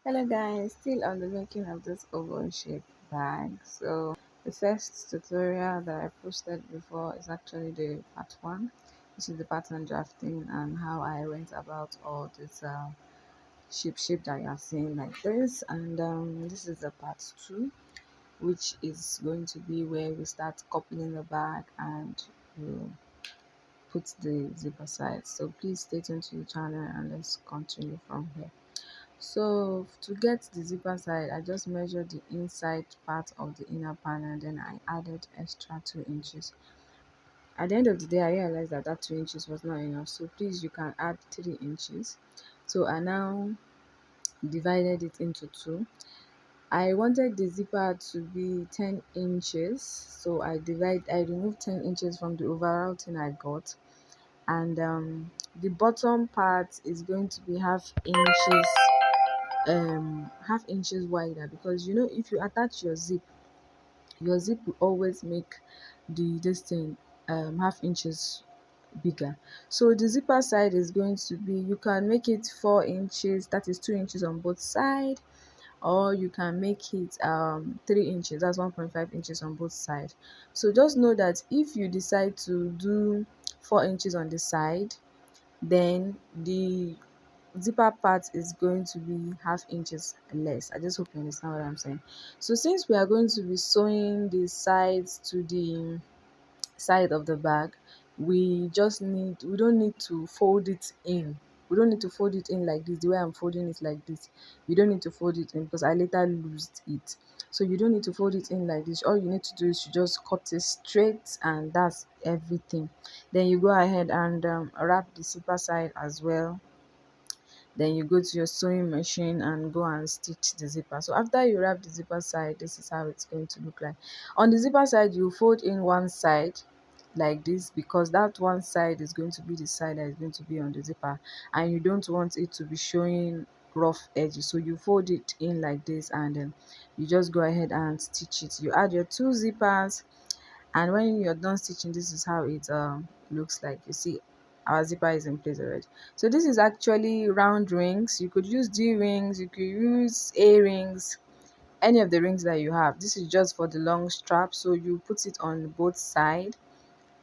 Hello guys, still on the making of this oval shaped bag. So the first tutorial that I posted before is actually the part one. This is the pattern drafting and how I went about all this shape that you are seeing like this. And this is the part two, which is going to be where we start coupling the bag and you put the zip aside. So please stay tuned to the channel and let's continue from here. So to get the zipper side, I just measured the inside part of the inner panel, then I added extra 2 inches. At the end of the day, I realized that 2 inches was not enough, so please you can add 3 inches. So I now divided it into two. I wanted the zipper to be 10 inches, so I removed 10 inches from the overall thing I got, and the bottom part is going to be half inches wider, because if you attach your zip will always make the this thing half inches bigger. So the zipper side is going to be, you can make it 4 inches, that is 2 inches on both side, or you can make it 3 inches, that's 1.5 inches on both sides. So just know that if you decide to do 4 inches on the side, then the zipper part is going to be half inches less. I just hope you understand what I'm saying. So since we are going to be sewing the sides to the side of the bag, we don't need to fold it in. We don't need to fold it in like this, the way I'm folding it like this. You don't need to fold it in because I later loosed it. So you don't need to fold it in like this. All you need to do is to just cut it straight, and that's everything. Then you go ahead and wrap the zipper side as well. Then you go to your sewing machine and go and stitch the zipper. So after you wrap the zipper side, this is how it's going to look like. On the zipper side, you fold in one side like this, because that one side is going to be the side that is going to be on the zipper, and you don't want it to be showing rough edges, so you fold it in like this, and then you just go ahead and stitch it. You add your two zippers, and when you're done stitching, this is how it looks like. You see our zipper is in place already. So this is actually round rings. You could use D rings, you could use A rings, any of the rings that you have. This is just for the long strap, so you put it on both side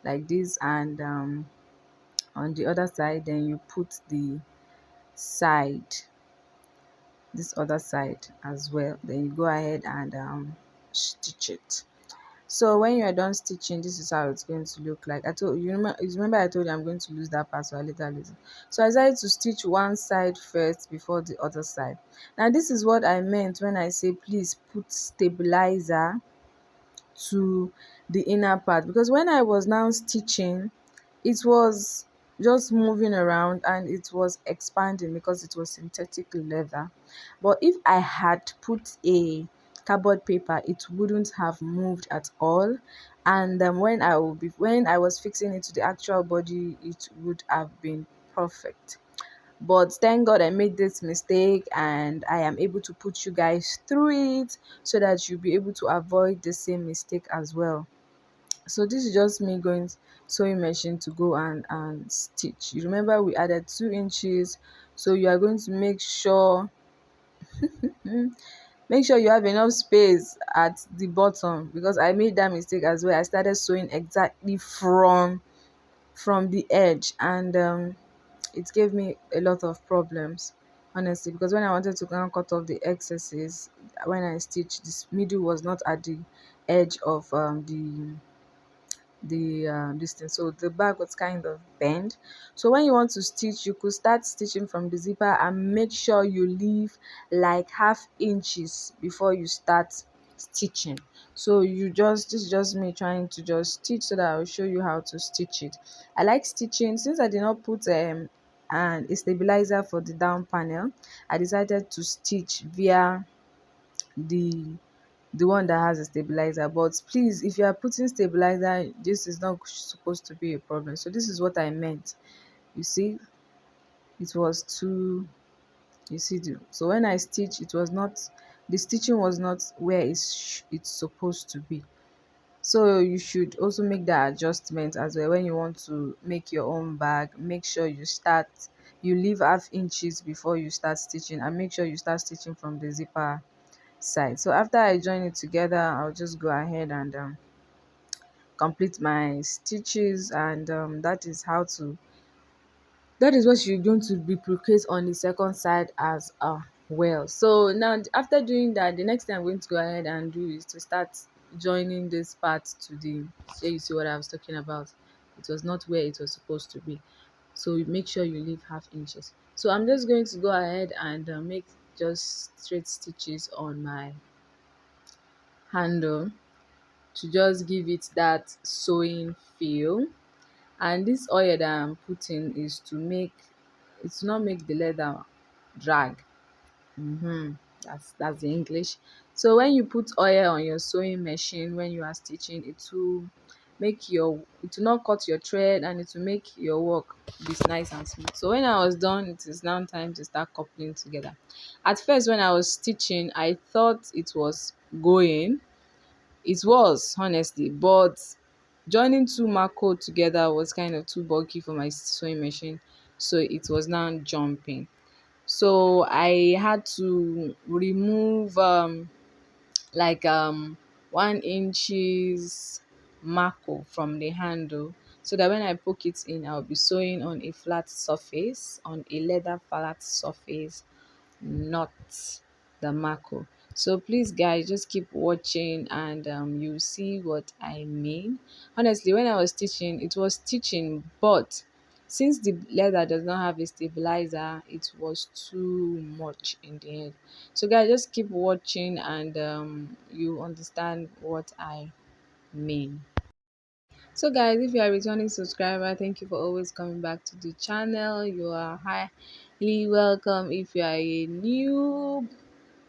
like this, and on the other side, then you put the side, this other side as well, then you go ahead and stitch it. So when you are done stitching, this is how it's going to look like. I told you, remember I told you I'm going to lose that part, so I later lose it. So I decided to stitch one side first before the other side. Now this is what I meant when I say please put stabilizer to the inner part, because when I was now stitching, it was just moving around and it was expanding because it was synthetic leather. But if I had put a cardboard paper, it wouldn't have moved at all. And when I was fixing it to the actual body, it would have been perfect. But thank God I made this mistake, and I am able to put you guys through it so that you'll be able to avoid the same mistake as well. So this is just me going sewing machine to go and stitch. You remember we added 2 inches, so you are going to make sure you have enough space at the bottom, because I made that mistake as well. I started sewing exactly from the edge, and it gave me a lot of problems, honestly, because when I wanted to now cut off the excesses, when I stitched, this middle was not at the edge of the distance, so the bag was kind of bent. So when you want to stitch, you could start stitching from the zipper and make sure you leave like half inches before you start stitching. So this is just me trying to just stitch so that I'll show you how to stitch it. I like stitching. Since I did not put a stabilizer for the down panel, I decided to stitch via the one that has a stabilizer. But please, if you are putting stabilizer, this is not supposed to be a problem. So this is what I meant. You see, it was too, you see, so when I stitch, it was not, the stitching was not where it's supposed to be. So you should also make that adjustment as well when you want to make your own bag. Make sure you start you leave half inches before you start stitching, and make sure you start stitching from the zipper side. So after I join it together, I'll just go ahead and complete my stitches, and that is what you're going to duplicate on the second side as well. So now after doing that, the next thing I'm going to go ahead and do is to start joining this part to the, so you see what I was talking about, it was not where it was supposed to be. So you make sure you leave half inches. So I'm just going to go ahead and make just straight stitches on my handle to just give it that sewing feel. And this oil that I'm putting is to make it to not make the leather drag. That's the English. So when you put oil on your sewing machine when you are stitching, it will not cut your thread, and it will make your work be nice and smooth. So when I was done, it is now time to start coupling together. At first when I was stitching, I thought it was going. It was, honestly, but joining two Mako together was kind of too bulky for my sewing machine, so it was now jumping. So I had to remove like 1 inches Mako from the handle, so that when I poke it in, I'll be sewing on a flat surface, on a leather flat surface, not the Mako. So please guys, just keep watching, and you see what I mean. Honestly, when I was stitching, it was stitching, but since the leather does not have a stabilizer, it was too much in the end. So guys, just keep watching, and you understand what I mean. So guys, if you are a returning subscriber, thank you for always coming back to the channel. You are highly welcome. If you are a new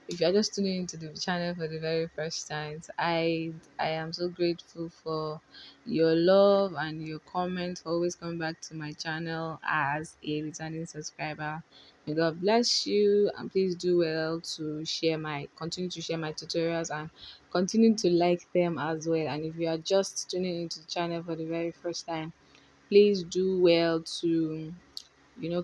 if you're just tuning into the channel for the very first time, I am so grateful for your love and your comments, for always coming back to my channel as a returning subscriber. May God bless you, and please do well to continue to share my tutorials, and continue to like them as well. And if you are just tuning into the channel for the very first time, please do well to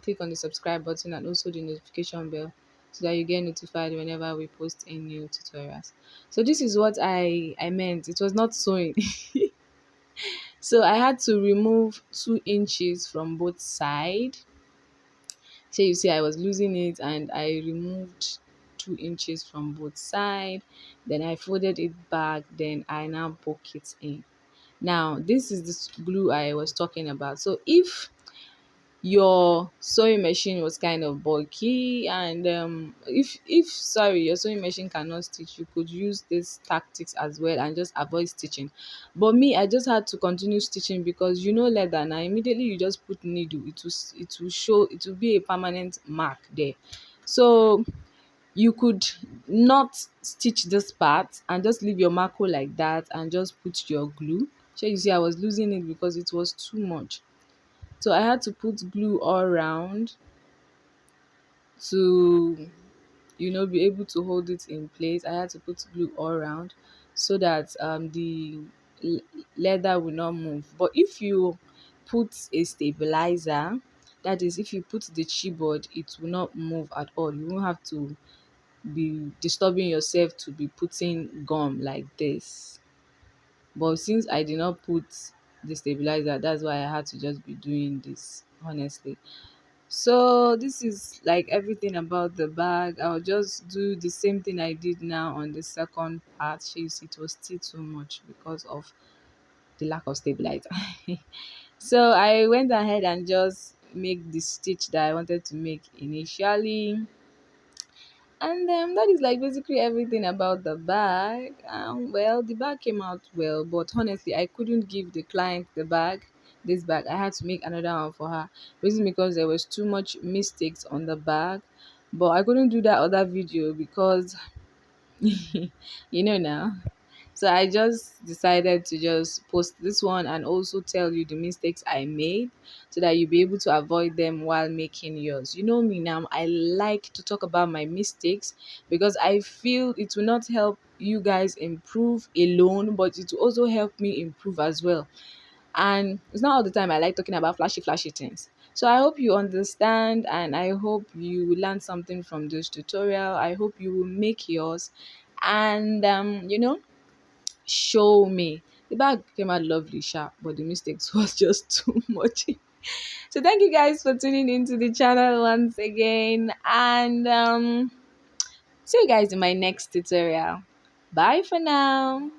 click on the subscribe button and also the notification bell, so that you get notified whenever we post a new tutorials. So this is what I meant. It was not sewing. So I had to remove 2 inches from both sides. So you see I was losing it, and I removed 2 inches from both sides. Then I folded it back, then I now poke it in. Now this is this glue I was talking about. So if your sewing machine was kind of bulky, and if sorry, your sewing machine cannot stitch, you could use these tactics as well and just avoid stitching. But me, I just had to continue stitching, because leather now, immediately you just put needle, it will be a permanent mark there. So you could not stitch this part and just leave your Mako like that and just put your glue. So you see I was losing it because it was too much. So I had to put glue all around to, be able to hold it in place. I had to put glue all around so that the l- leather will not move. But if you put a stabilizer, that is, if you put the chipboard, it will not move at all. You won't have to be disturbing yourself to be putting gum like this. But since I did not put the stabilizer, that's why I had to just be doing this, honestly. So this is like everything about the bag. I'll just do the same thing I did now on the second part. So you see it was still too much because of the lack of stabilizer. So I went ahead and just make the stitch that I wanted to make initially. And that is like basically everything about the bag. Well, the bag came out well, but honestly, I couldn't give the client this bag. I had to make another one for her. Reason because there was too much mistakes on the bag, but I couldn't do that other video because now. So I just decided to just post this one and also tell you the mistakes I made, so that you'll be able to avoid them while making yours. You know me now, I like to talk about my mistakes because I feel it will not help you guys improve alone, but it will also help me improve as well. And it's not all the time I like talking about flashy things. So I hope you understand, and I hope you learned something from this tutorial. I hope you will make yours, and show me. The bag came out lovely, sharp, but the mistakes was just too much. So thank you guys for tuning into the channel once again, and see you guys in my next tutorial. Bye for now.